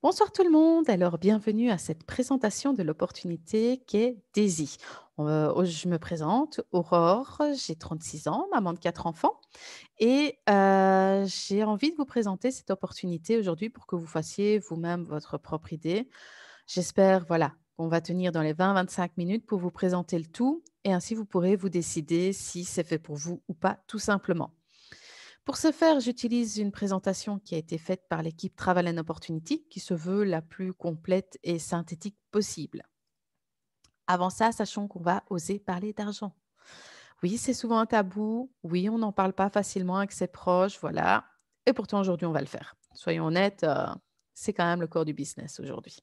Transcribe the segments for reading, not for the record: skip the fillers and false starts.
Bonsoir tout le monde, alors bienvenue à cette présentation de l'opportunité qu'est Daisy. Je me présente, Aurore, j'ai 36 ans, maman de 4 enfants et j'ai envie de vous présenter cette opportunité aujourd'hui pour que vous fassiez vous-même votre propre idée. J'espère, voilà, qu'on va tenir dans les 20-25 minutes pour vous présenter le tout et ainsi vous pourrez vous décider si c'est fait pour vous ou pas, tout simplement. Pour ce faire, j'utilise une présentation qui a été faite par l'équipe Travel and Opportunity, qui se veut la plus complète et synthétique possible. Avant ça, sachons qu'on va oser parler d'argent. Oui, c'est souvent un tabou. Oui, on n'en parle pas facilement avec ses proches, voilà. Et pourtant, aujourd'hui, on va le faire. Soyons honnêtes, c'est quand même le corps du business aujourd'hui.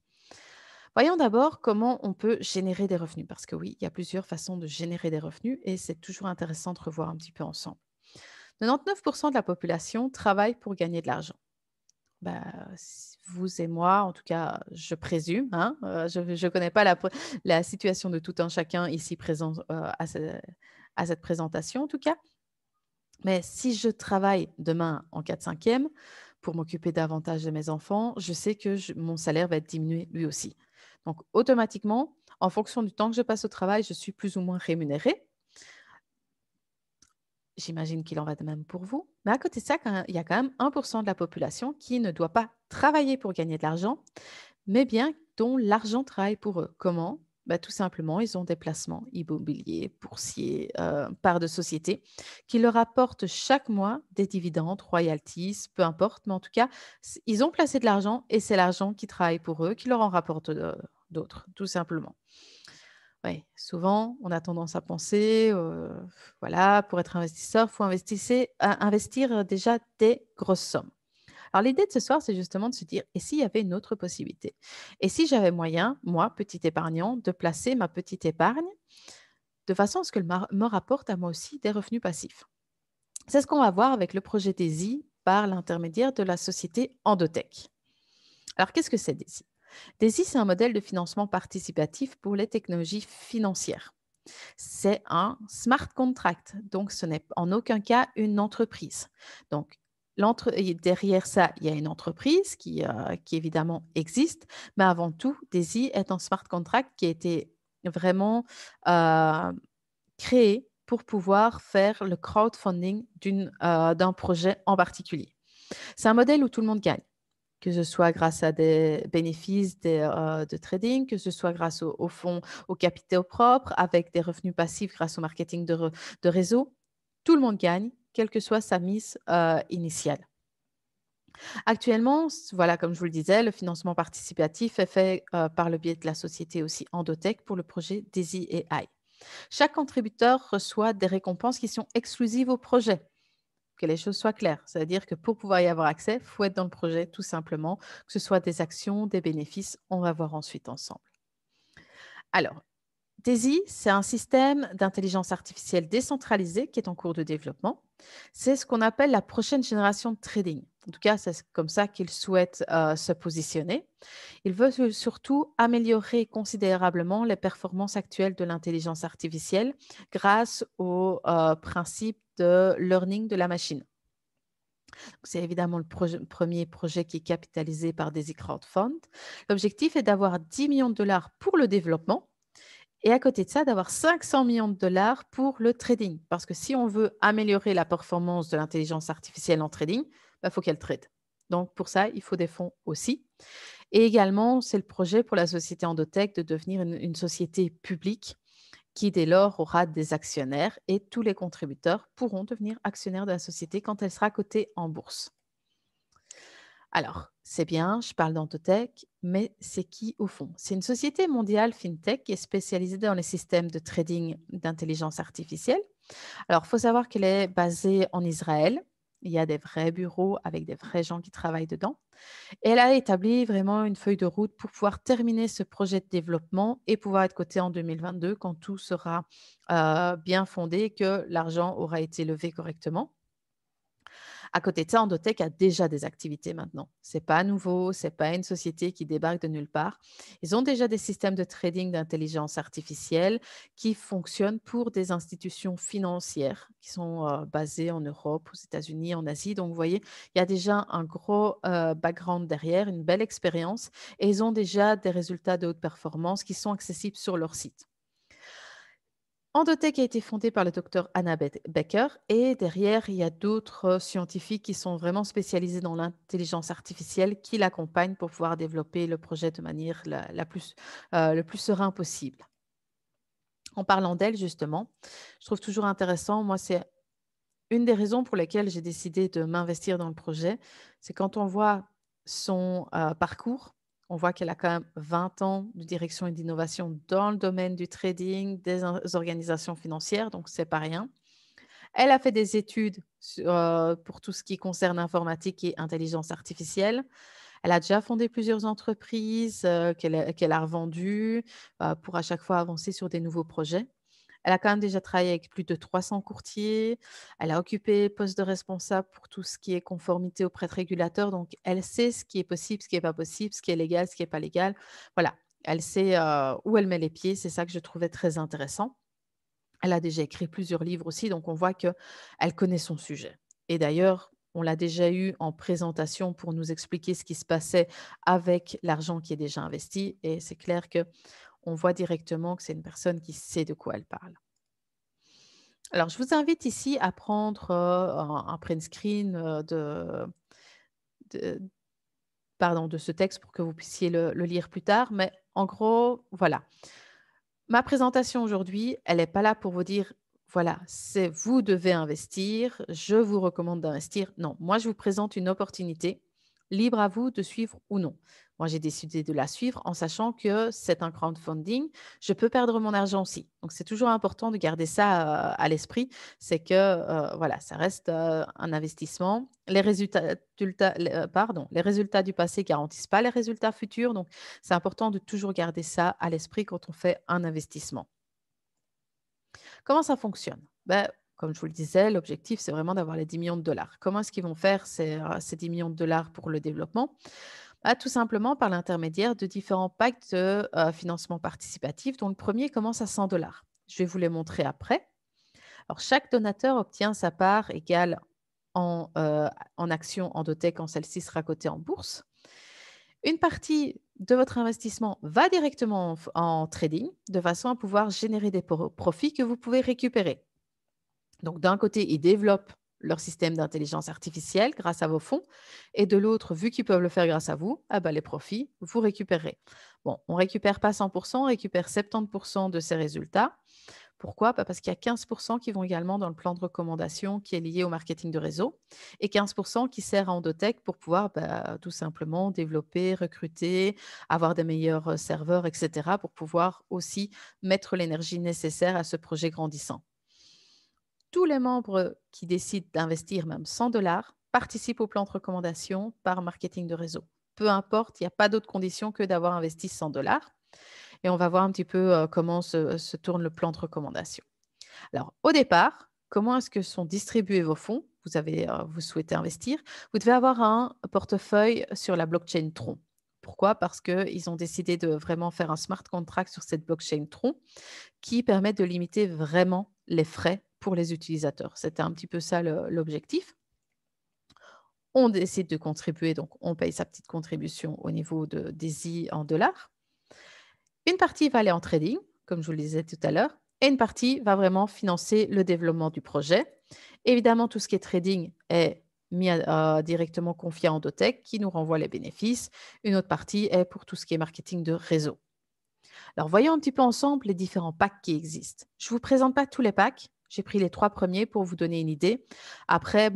Voyons d'abord comment on peut générer des revenus, parce que oui, il y a plusieurs façons de générer des revenus et c'est toujours intéressant de revoir un petit peu ensemble. 99% de la population travaille pour gagner de l'argent. Bah, vous et moi, en tout cas, je présume, hein, je ne connais pas la situation de tout un chacun ici présent, à cette présentation en tout cas. Mais si je travaille demain en 4/5 pour m'occuper davantage de mes enfants, je sais que mon salaire va être diminué lui aussi. Donc automatiquement, en fonction du temps que je passe au travail, je suis plus ou moins rémunérée. J'imagine qu'il en va de même pour vous. Mais à côté de ça, il y a quand même 1% de la population qui ne doit pas travailler pour gagner de l'argent, mais bien dont l'argent travaille pour eux. Comment? Bah, tout simplement, ils ont des placements immobiliers, boursiers, parts de société qui leur apportent chaque mois des dividendes, royalties, peu importe, mais en tout cas, ils ont placé de l'argent et c'est l'argent qui travaille pour eux, qui leur en rapporte d'autres, tout simplement. Oui, souvent, on a tendance à penser, voilà, pour être investisseur, il faut investir déjà des grosses sommes. Alors l'idée de ce soir, c'est justement de se dire: «Et s'il y avait une autre possibilité? Et si j'avais moyen, moi, petit épargnant, de placer ma petite épargne de façon à ce qu'elle me rapporte à moi aussi des revenus passifs?» C'est ce qu'on va voir avec le projet DAISY par l'intermédiaire de la société Endotech. Alors qu'est-ce que c'est DAISY? DAISY, c'est un modèle de financement participatif pour les technologies financières. C'est un smart contract, donc ce n'est en aucun cas une entreprise. Donc et derrière ça, il y a une entreprise qui évidemment existe, mais avant tout, Daisy est un smart contract qui a été vraiment euh, créé pour pouvoir faire le crowdfunding d'un projet en particulier. C'est un modèle où tout le monde gagne, que ce soit grâce à des bénéfices de trading, que ce soit grâce au fonds, aux capitaux propres, avec des revenus passifs grâce au marketing de réseau. Tout le monde gagne, quelle que soit sa mise initiale. Actuellement, voilà, comme je vous le disais, le financement participatif est fait par le biais de la société aussi Endotech pour le projet Daisy AI. Chaque contributeur reçoit des récompenses qui sont exclusives au projet. Que les choses soient claires. C'est-à-dire que pour pouvoir y avoir accès, il faut être dans le projet tout simplement, que ce soit des actions, des bénéfices, on va voir ensuite ensemble. Alors, DAISY, c'est un système d'intelligence artificielle décentralisé qui est en cours de développement. C'est ce qu'on appelle la prochaine génération de trading. En tout cas, c'est comme ça qu'il souhaite se positionner. Il veut surtout améliorer considérablement les performances actuelles de l'intelligence artificielle grâce au principe de learning de la machine. C'est évidemment le premier projet qui est capitalisé par Daisy Crowdfund. L'objectif est d'avoir 10 millions de dollars pour le développement et à côté de ça, d'avoir 500 millions de dollars pour le trading. Parce que si on veut améliorer la performance de l'intelligence artificielle en trading, il faut qu'elle trade. Donc pour ça, il faut des fonds aussi. Et également, c'est le projet pour la société Endotech de devenir une société publique qui dès lors aura des actionnaires et tous les contributeurs pourront devenir actionnaires de la société quand elle sera cotée en bourse. Alors, c'est bien, je parle d'Antotech, mais c'est qui au fond? C'est une société mondiale fintech qui est spécialisée dans les systèmes de trading d'intelligence artificielle. Alors, il faut savoir qu'elle est basée en Israël. Il y a des vrais bureaux avec des vrais gens qui travaillent dedans. Et elle a établi vraiment une feuille de route pour pouvoir terminer ce projet de développement et pouvoir être cotée en 2022 quand tout sera bien fondé et que l'argent aura été levé correctement. À côté de ça, Endotech a déjà des activités maintenant. C'est pas nouveau, c'est pas une société qui débarque de nulle part. Ils ont déjà des systèmes de trading d'intelligence artificielle qui fonctionnent pour des institutions financières qui sont basées en Europe, aux États-Unis, en Asie. Donc, vous voyez, il y a déjà un gros background derrière, une belle expérience et ils ont déjà des résultats de haute performance qui sont accessibles sur leur site. Endotech a été fondé par le docteur Anna Becker et derrière, il y a d'autres scientifiques qui sont vraiment spécialisés dans l'intelligence artificielle qui l'accompagnent pour pouvoir développer le projet de manière le plus serein possible. En parlant d'elle, justement, je trouve toujours intéressant, moi, c'est une des raisons pour lesquelles j'ai décidé de m'investir dans le projet, c'est quand on voit son parcours, on voit qu'elle a quand même 20 ans de direction et d'innovation dans le domaine du trading, des organisations financières, donc c'est pas rien. Elle a fait des études pour tout ce qui concerne informatique et intelligence artificielle. Elle a déjà fondé plusieurs entreprises qu'elle a revendues pour à chaque fois avancer sur des nouveaux projets. Elle a quand même déjà travaillé avec plus de 300 courtiers. Elle a occupé poste de responsable pour tout ce qui est conformité auprès de régulateurs. Donc, elle sait ce qui est possible, ce qui n'est pas possible, ce qui est légal, ce qui n'est pas légal. Voilà, elle sait où elle met les pieds. C'est ça que je trouvais très intéressant. Elle a déjà écrit plusieurs livres aussi, donc on voit qu'elle connaît son sujet. Et d'ailleurs, on l'a déjà eu en présentation pour nous expliquer ce qui se passait avec l'argent qui est déjà investi. Et c'est clair qu'on voit directement que c'est une personne qui sait de quoi elle parle. Alors, je vous invite ici à prendre un print screen de, de ce texte pour que vous puissiez le lire plus tard. Mais en gros, voilà. Ma présentation aujourd'hui, elle n'est pas là pour vous dire, voilà, c'est vous devez investir, je vous recommande d'investir. Non, moi, je vous présente une opportunité, libre à vous de suivre ou non. Moi, j'ai décidé de la suivre en sachant que c'est un crowdfunding. Je peux perdre mon argent aussi. Donc, c'est toujours important de garder ça à l'esprit. C'est que, voilà, ça reste un investissement. Les résultats du passé garantissent pas les résultats futurs. Donc, c'est important de toujours garder ça à l'esprit quand on fait un investissement. Comment ça fonctionne? Comme je vous le disais, l'objectif, c'est vraiment d'avoir les 10 millions de dollars. Comment est-ce qu'ils vont faire ces 10 millions de dollars pour le développement? Tout simplement par l'intermédiaire de différents packs de financement participatif, dont le premier commence à 100 dollars. Je vais vous les montrer après. Alors, chaque donateur obtient sa part égale en actions Endotech quand celle-ci sera cotée en bourse. Une partie de votre investissement va directement en trading de façon à pouvoir générer des profits que vous pouvez récupérer. Donc, d'un côté, ils développent leur système d'intelligence artificielle grâce à vos fonds et de l'autre, vu qu'ils peuvent le faire grâce à vous, les profits, vous récupérez. Bon, on ne récupère pas 100%, on récupère 70% de ces résultats. Pourquoi? Parce qu'il y a 15% qui vont également dans le plan de recommandation qui est lié au marketing de réseau et 15% qui sert à Endotech pour pouvoir tout simplement développer, recruter, avoir des meilleurs serveurs, etc., pour pouvoir aussi mettre l'énergie nécessaire à ce projet grandissant. Tous les membres qui décident d'investir même 100 dollars participent au plan de recommandation par marketing de réseau. Peu importe, il n'y a pas d'autre condition que d'avoir investi 100 dollars. Et on va voir un petit peu comment se tourne le plan de recommandation. Alors, au départ, comment est-ce que sont distribués vos fonds? Vous souhaitez investir. Vous devez avoir un portefeuille sur la blockchain Tron. Pourquoi? Parce qu'ils ont décidé de vraiment faire un smart contract sur cette blockchain Tron qui permet de limiter vraiment les frais pour les utilisateurs. C'était un petit peu ça l'objectif. On décide de contribuer, donc on paye sa petite contribution au niveau de DAISY en dollars. Une partie va aller en trading, comme je vous le disais tout à l'heure, et une partie va vraiment financer le développement du projet. Évidemment, tout ce qui est trading est directement confié à Endotech qui nous renvoie les bénéfices. Une autre partie est pour tout ce qui est marketing de réseau. Alors, voyons un petit peu ensemble les différents packs qui existent. Je ne vous présente pas tous les packs. J'ai pris les 3 premiers pour vous donner une idée. Après,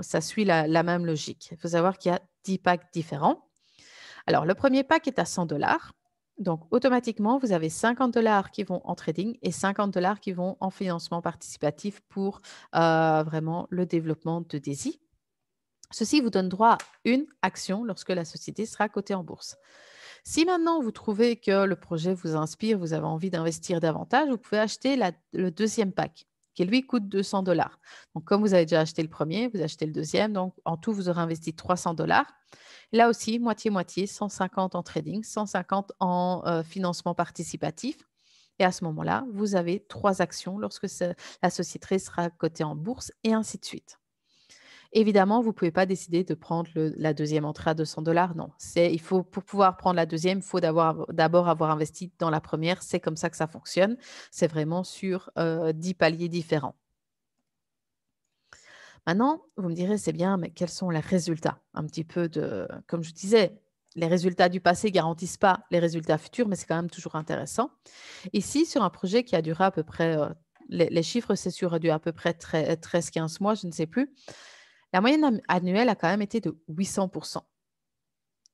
ça suit la même logique. Il faut savoir qu'il y a 10 packs différents. Alors, le premier pack est à 100 dollars. Donc, automatiquement, vous avez 50 dollars qui vont en trading et 50 dollars qui vont en financement participatif pour vraiment le développement de DAISY. Ceci vous donne droit à une action lorsque la société sera cotée en bourse. Si maintenant vous trouvez que le projet vous inspire, vous avez envie d'investir davantage, vous pouvez acheter le deuxième pack qui lui coûte 200 $. Donc, comme vous avez déjà acheté le premier, vous achetez le deuxième. Donc, en tout, vous aurez investi 300 $. Là aussi, moitié-moitié, 150 en trading, 150 en financement participatif. Et à ce moment-là, vous avez 3 actions lorsque la société sera cotée en bourse et ainsi de suite. Évidemment, vous ne pouvez pas décider de prendre la deuxième entrée à 200 $. Non, il faut, pour pouvoir prendre la deuxième, il faut d'abord avoir investi dans la première. C'est comme ça que ça fonctionne. C'est vraiment sur 10 paliers différents. Maintenant, vous me direz, c'est bien, mais quels sont les résultats? Un petit peu comme je disais, les résultats du passé ne garantissent pas les résultats futurs, mais c'est quand même toujours intéressant. Ici, sur un projet qui a duré à peu près, les chiffres, c'est sur à peu près 13-15 mois, je ne sais plus. La moyenne annuelle a quand même été de 800%.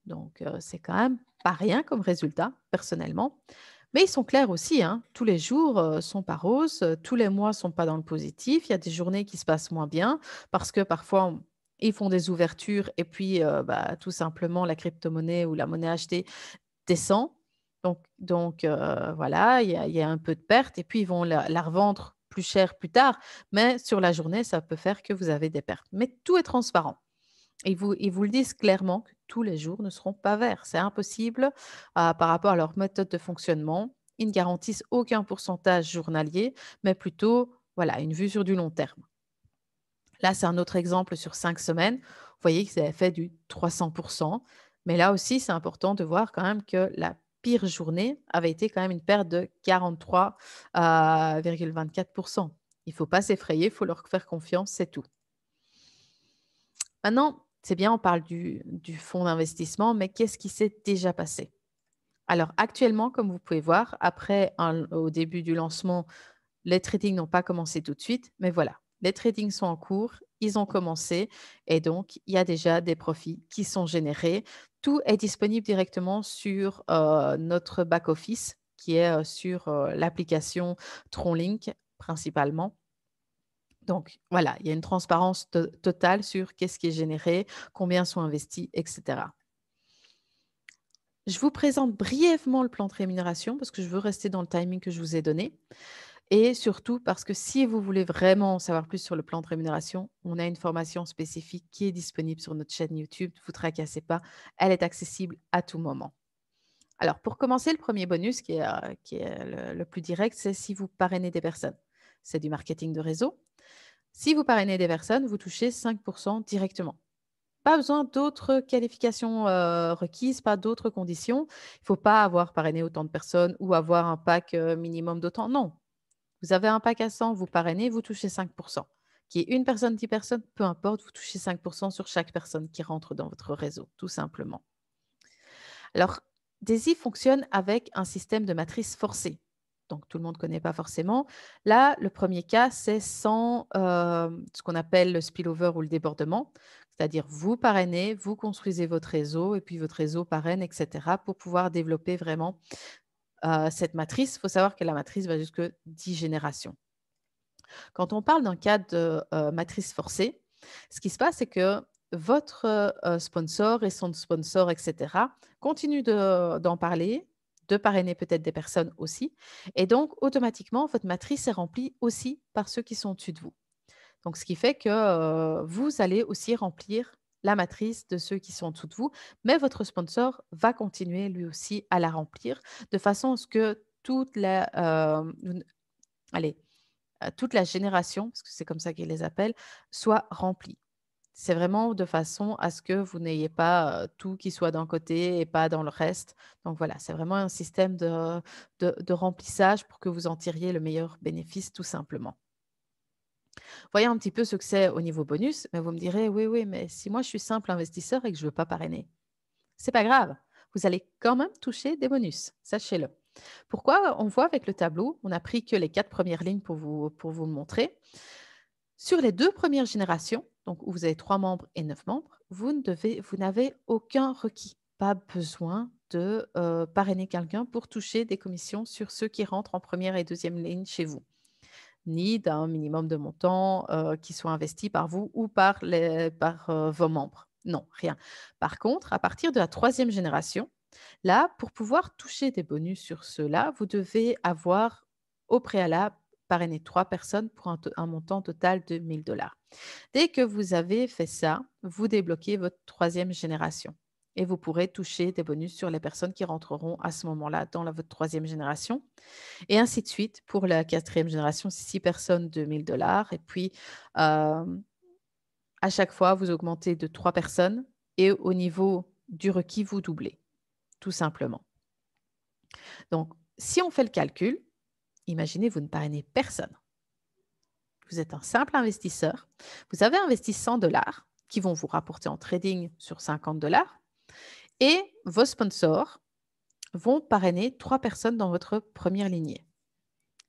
Donc, c'est quand même pas rien comme résultat, personnellement. Mais ils sont clairs aussi, hein. Tous les jours sont pas roses, tous les mois sont pas dans le positif. Il y a des journées qui se passent moins bien parce que parfois, ils font des ouvertures et puis tout simplement, la crypto-monnaie ou la monnaie achetée descend. Donc, voilà, il y a un peu de perte et puis ils vont la revendre plus cher plus tard. Mais sur la journée, ça peut faire que vous avez des pertes. Mais tout est transparent. Ils vous le disent clairement que tous les jours ne seront pas verts. C'est impossible par rapport à leur méthode de fonctionnement. Ils ne garantissent aucun pourcentage journalier, mais plutôt voilà, une vue sur du long terme. Là, c'est un autre exemple sur 5 semaines. Vous voyez qu'ils avaient fait du 300%. Mais là aussi, c'est important de voir quand même que la pire journée avait été quand même une perte de 43,24%. Il ne faut pas s'effrayer, il faut leur faire confiance, c'est tout. Maintenant, c'est bien, on parle du fonds d'investissement, mais qu'est-ce qui s'est déjà passé? Alors actuellement, comme vous pouvez voir, au début du lancement, les tradings n'ont pas commencé tout de suite, mais voilà, les tradings sont en cours, ils ont commencé et donc il y a déjà des profits qui sont générés. Tout est disponible directement sur notre back-office qui est sur l'application TronLink principalement. Donc voilà, il y a une transparence totale sur qu'est-ce qui est généré, combien sont investis, etc. Je vous présente brièvement le plan de rémunération parce que je veux rester dans le timing que je vous ai donné. Et surtout parce que si vous voulez vraiment en savoir plus sur le plan de rémunération, on a une formation spécifique qui est disponible sur notre chaîne YouTube. Ne vous tracassez pas, elle est accessible à tout moment. Alors, pour commencer, le premier bonus qui est le plus direct, c'est si vous parrainez des personnes. C'est du marketing de réseau. Si vous parrainez des personnes, vous touchez 5% directement. Pas besoin d'autres qualifications requises, pas d'autres conditions. Il ne faut pas avoir parrainé autant de personnes ou avoir un pack minimum d'autant. Non. Vous avez un pack à 100, vous parrainez, vous touchez 5%. Qui est une personne, 10 personnes, peu importe, vous touchez 5% sur chaque personne qui rentre dans votre réseau, tout simplement. Alors, Daisy fonctionne avec un système de matrice forcée. Donc, tout le monde ne connaît pas forcément. Là, le premier cas, c'est sans ce qu'on appelle le spillover ou le débordement. C'est-à-dire, vous parrainez, vous construisez votre réseau et puis votre réseau parraine, etc. pour pouvoir développer vraiment cette matrice. Il faut savoir que la matrice va jusque 10 générations. Quand on parle d'un cas de matrice forcée, ce qui se passe, c'est que votre sponsor et son sponsor, etc., continuent d'en parler, de parrainer peut-être des personnes aussi. Et donc, automatiquement, votre matrice est remplie aussi par ceux qui sont au-dessus de vous. Donc, ce qui fait que vous allez aussi remplir la matrice de ceux qui sont en dessous de vous, mais votre sponsor va continuer lui aussi à la remplir de façon à ce que allez, toute la génération, parce que c'est comme ça qu'ils les appellent, soit remplie. C'est vraiment de façon à ce que vous n'ayez pas tout qui soit d'un côté et pas dans le reste. Donc voilà, c'est vraiment un système de remplissage pour que vous en tiriez le meilleur bénéfice, tout simplement. Voyons un petit peu ce que c'est au niveau bonus, mais vous me direz, oui, oui, mais si moi je suis simple investisseur et que je ne veux pas parrainer, c'est pas grave. Vous allez quand même toucher des bonus, sachez-le. Pourquoi? On voit avec le tableau, on a pris que les 4 premières lignes pour vous le montrer. Sur les 2 premières générations, donc où vous avez 3 membres et 9 membres, vous n'avez aucun requis. Pas besoin de parrainer quelqu'un pour toucher des commissions sur ceux qui rentrent en première et deuxième ligne chez vous, ni d'un minimum de montant qui soit investi par vous ou par vos membres. Non, rien. Par contre, à partir de la 3e génération, là, pour pouvoir toucher des bonus sur ceux-là, vous devez avoir au préalable parrainer 3 personnes pour un montant total de 1 000 $. Dès que vous avez fait ça, vous débloquez votre troisième génération et vous pourrez toucher des bonus sur les personnes qui rentreront à ce moment-là dans votre troisième génération. Et ainsi de suite. Pour la quatrième génération, c'est 6 personnes de 1 000 $. Et puis, euh, à chaque fois, vous augmentez de 3 personnes et au niveau du requis, vous doublez, tout simplement. Donc, si on fait le calcul, imaginez, vous ne parrainez personne. Vous êtes un simple investisseur. Vous avez investi 100 $ qui vont vous rapporter en trading sur 50 $ et vos sponsors vont parrainer 3 personnes dans votre première lignée.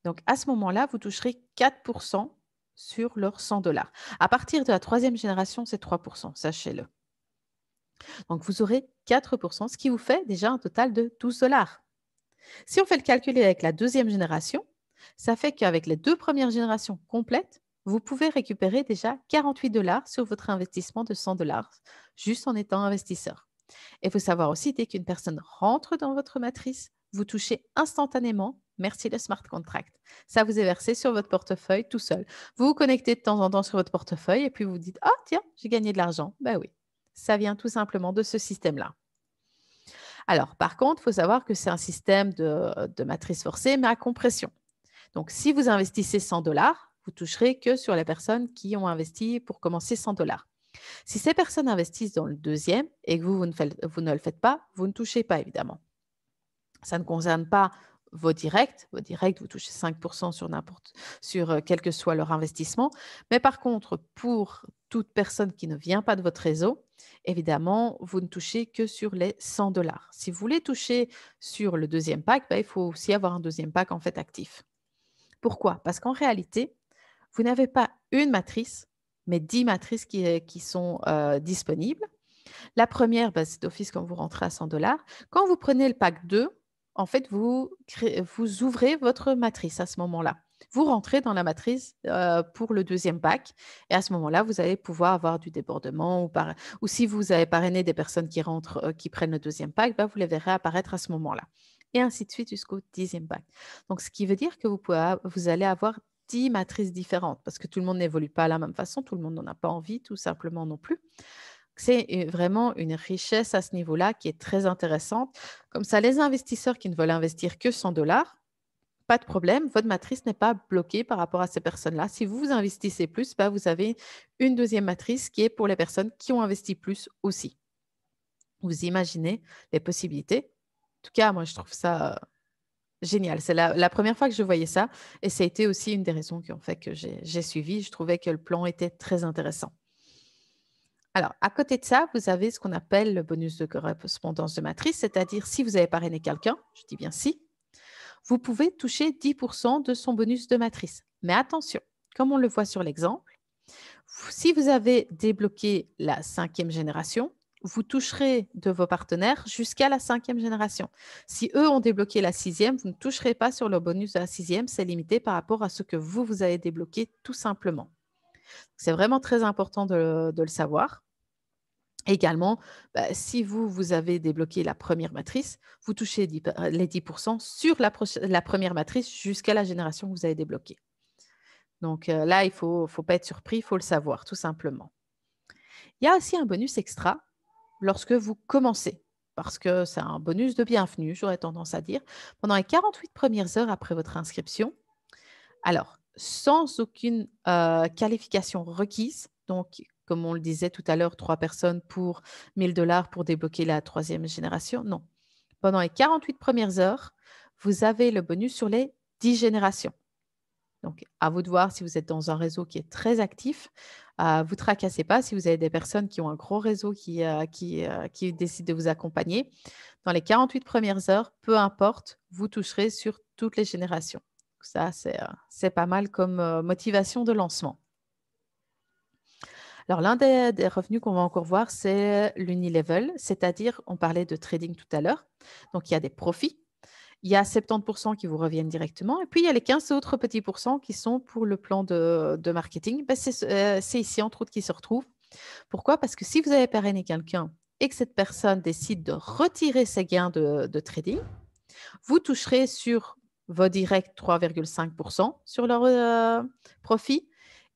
Donc, à ce moment-là, vous toucherez 4% sur leurs 100 $. À partir de la troisième génération, c'est 3%, sachez-le. Donc, vous aurez 4%, ce qui vous fait déjà un total de 12 $. Si on fait le calcul avec la deuxième génération, ça fait qu'avec les 2 premières générations complètes, vous pouvez récupérer déjà 48 $ sur votre investissement de 100 $, juste en étant investisseur. Et il faut savoir aussi, dès qu'une personne rentre dans votre matrice, vous touchez instantanément, merci le smart contract. Ça vous est versé sur votre portefeuille tout seul. Vous vous connectez de temps en temps sur votre portefeuille et puis vous dites, ah tiens, j'ai gagné de l'argent. Ben oui, ça vient tout simplement de ce système-là. Alors, par contre, il faut savoir que c'est un système de matrice forcée, mais à compression. Donc, si vous investissez 100 $, vous toucherez que sur les personnes qui ont investi pour commencer 100 $. Si ces personnes investissent dans le deuxième et que vous ne le faites pas, vous ne touchez pas, évidemment. Ça ne concerne pas vos directs. Vos directs, vous touchez 5% sur quel que soit leur investissement. Mais par contre, pour toute personne qui ne vient pas de votre réseau, évidemment, vous ne touchez que sur les 100 $. Si vous voulez toucher sur le deuxième pack, il faut aussi avoir un deuxième pack en fait actif. Pourquoi? Parce qu'en réalité, vous n'avez pas une matrice, mais 10 matrices qui sont disponibles. La première, c'est d'office quand vous rentrez à 100 $. Quand vous prenez le pack 2, en fait, vous ouvrez votre matrice à ce moment-là. Vous rentrez dans la matrice pour le deuxième pack et à ce moment-là, vous allez pouvoir avoir du débordement ou si vous avez parrainé des personnes qui rentrent, qui prennent le deuxième pack, vous les verrez apparaître à ce moment-là. Et ainsi de suite jusqu'au 10e pack. Donc, ce qui veut dire que vous allez avoir 10 matrices différentes parce que tout le monde n'évolue pas de la même façon, tout le monde n'en a pas envie, tout simplement non plus. C'est vraiment une richesse à ce niveau-là qui est très intéressante. Comme ça, les investisseurs qui ne veulent investir que 100 $, pas de problème, votre matrice n'est pas bloquée par rapport à ces personnes-là. Si vous investissez plus, vous avez une deuxième matrice qui est pour les personnes qui ont investi plus aussi. Vous imaginez les possibilités. En tout cas, moi, je trouve ça génial. C'est la première fois que je voyais ça et ça a été aussi une des raisons qui ont fait que j'ai suivi. Je trouvais que le plan était très intéressant. Alors, à côté de ça, vous avez ce qu'on appelle le bonus de correspondance de matrice, c'est-à-dire si vous avez parrainé quelqu'un, je dis bien si, vous pouvez toucher 10% de son bonus de matrice. Mais attention, comme on le voit sur l'exemple, si vous avez débloqué la 5e génération, vous toucherez de vos partenaires jusqu'à la 5e génération. Si eux ont débloqué la 6e, vous ne toucherez pas sur le bonus de la 6e, c'est limité par rapport à ce que vous avez débloqué tout simplement. C'est vraiment très important de le savoir. Également, si vous avez débloqué la première matrice, vous touchez les 10% sur la première matrice jusqu'à la génération que vous avez débloquée. Donc là, il ne faut pas être surpris, il faut le savoir, tout simplement. Il y a aussi un bonus extra lorsque vous commencez, parce que c'est un bonus de bienvenue, j'aurais tendance à dire, pendant les 48 premières heures après votre inscription. Alors, sans aucune qualification requise, donc comme on le disait tout à l'heure, 3 personnes pour 1 000 $ pour débloquer la 3e génération. Non. Pendant les 48 premières heures, vous avez le bonus sur les 10 générations. Donc, à vous de voir si vous êtes dans un réseau qui est très actif. Vous ne tracassez pas si vous avez des personnes qui ont un gros réseau qui décident de vous accompagner. Dans les 48 premières heures, peu importe, vous toucherez sur toutes les générations. Ça, c'est pas mal comme motivation de lancement. Alors, l'un des revenus qu'on va encore voir, c'est l'unilevel, c'est-à-dire, on parlait de trading tout à l'heure. Donc, il y a des profits. Il y a 70% qui vous reviennent directement. Et puis, il y a les 15 autres petits pourcents qui sont pour le plan de marketing. C'est ici, entre autres, qui se retrouvent. Pourquoi? Parce que si vous avez parrainé quelqu'un et que cette personne décide de retirer ses gains de trading, vous toucherez sur vos directs 3,5% sur leur profit.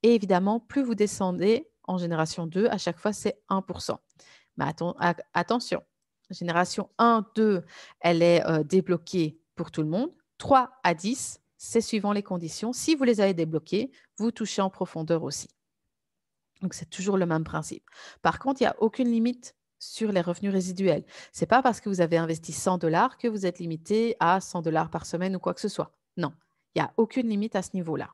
Et évidemment, plus vous descendez en génération 2, à chaque fois, c'est 1%. Mais attention, génération 1, 2, elle est débloquée pour tout le monde. 3 à 10, c'est suivant les conditions. Si vous les avez débloquées, vous touchez en profondeur aussi. Donc, c'est toujours le même principe. Par contre, il n'y a aucune limite sur les revenus résiduels. Ce n'est pas parce que vous avez investi 100 $ que vous êtes limité à 100 $ par semaine ou quoi que ce soit. Non, il n'y a aucune limite à ce niveau-là.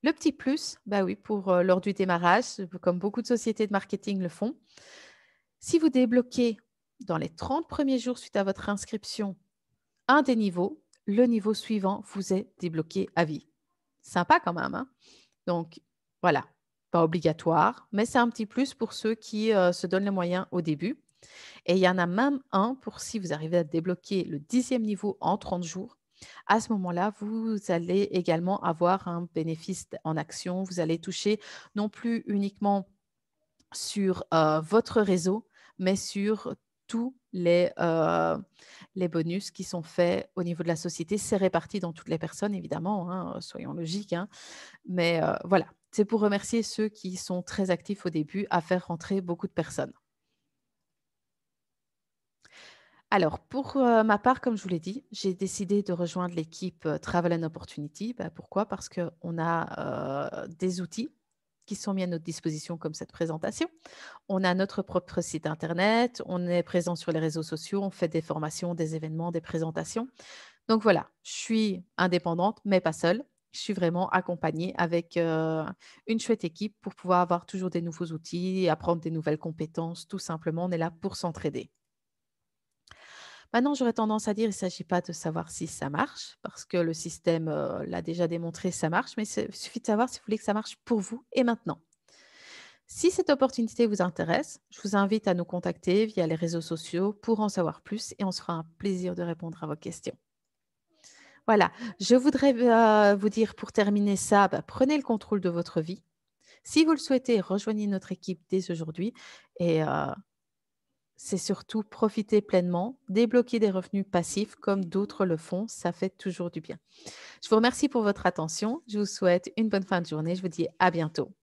Le petit plus, bah oui, pour lors du démarrage, comme beaucoup de sociétés de marketing le font, si vous débloquez dans les 30 premiers jours suite à votre inscription un des niveaux, le niveau suivant vous est débloqué à vie. Sympa quand même, hein? Donc voilà, pas obligatoire, mais c'est un petit plus pour ceux qui se donnent les moyens au début. Et il y en a même un pour si vous arrivez à débloquer le 10e niveau en 30 jours. À ce moment-là, vous allez également avoir un bénéfice en action. Vous allez toucher non plus uniquement sur votre réseau, mais sur tous les bonus qui sont faits au niveau de la société. C'est réparti dans toutes les personnes, évidemment, hein, soyons logiques, hein. Mais voilà, c'est pour remercier ceux qui sont très actifs au début à faire rentrer beaucoup de personnes. Alors, pour ma part, comme je vous l'ai dit, j'ai décidé de rejoindre l'équipe Travel and Opportunity. Bah, pourquoi? Parce qu'on a des outils qui sont mis à notre disposition comme cette présentation. On a notre propre site internet, on est présent sur les réseaux sociaux, on fait des formations, des événements, des présentations. Donc voilà, je suis indépendante, mais pas seule. Je suis vraiment accompagnée avec une chouette équipe pour pouvoir avoir toujours des nouveaux outils, apprendre des nouvelles compétences. Tout simplement, on est là pour s'entraider. Maintenant, j'aurais tendance à dire, il ne s'agit pas de savoir si ça marche, parce que le système l'a déjà démontré, ça marche, mais il suffit de savoir si vous voulez que ça marche pour vous et maintenant. Si cette opportunité vous intéresse, je vous invite à nous contacter via les réseaux sociaux pour en savoir plus et on se fera un plaisir de répondre à vos questions. Voilà, je voudrais vous dire pour terminer ça, bah, prenez le contrôle de votre vie. Si vous le souhaitez, rejoignez notre équipe dès aujourd'hui et c'est surtout profiter pleinement, débloquer des revenus passifs comme d'autres le font, ça fait toujours du bien. Je vous remercie pour votre attention, je vous souhaite une bonne fin de journée, je vous dis à bientôt.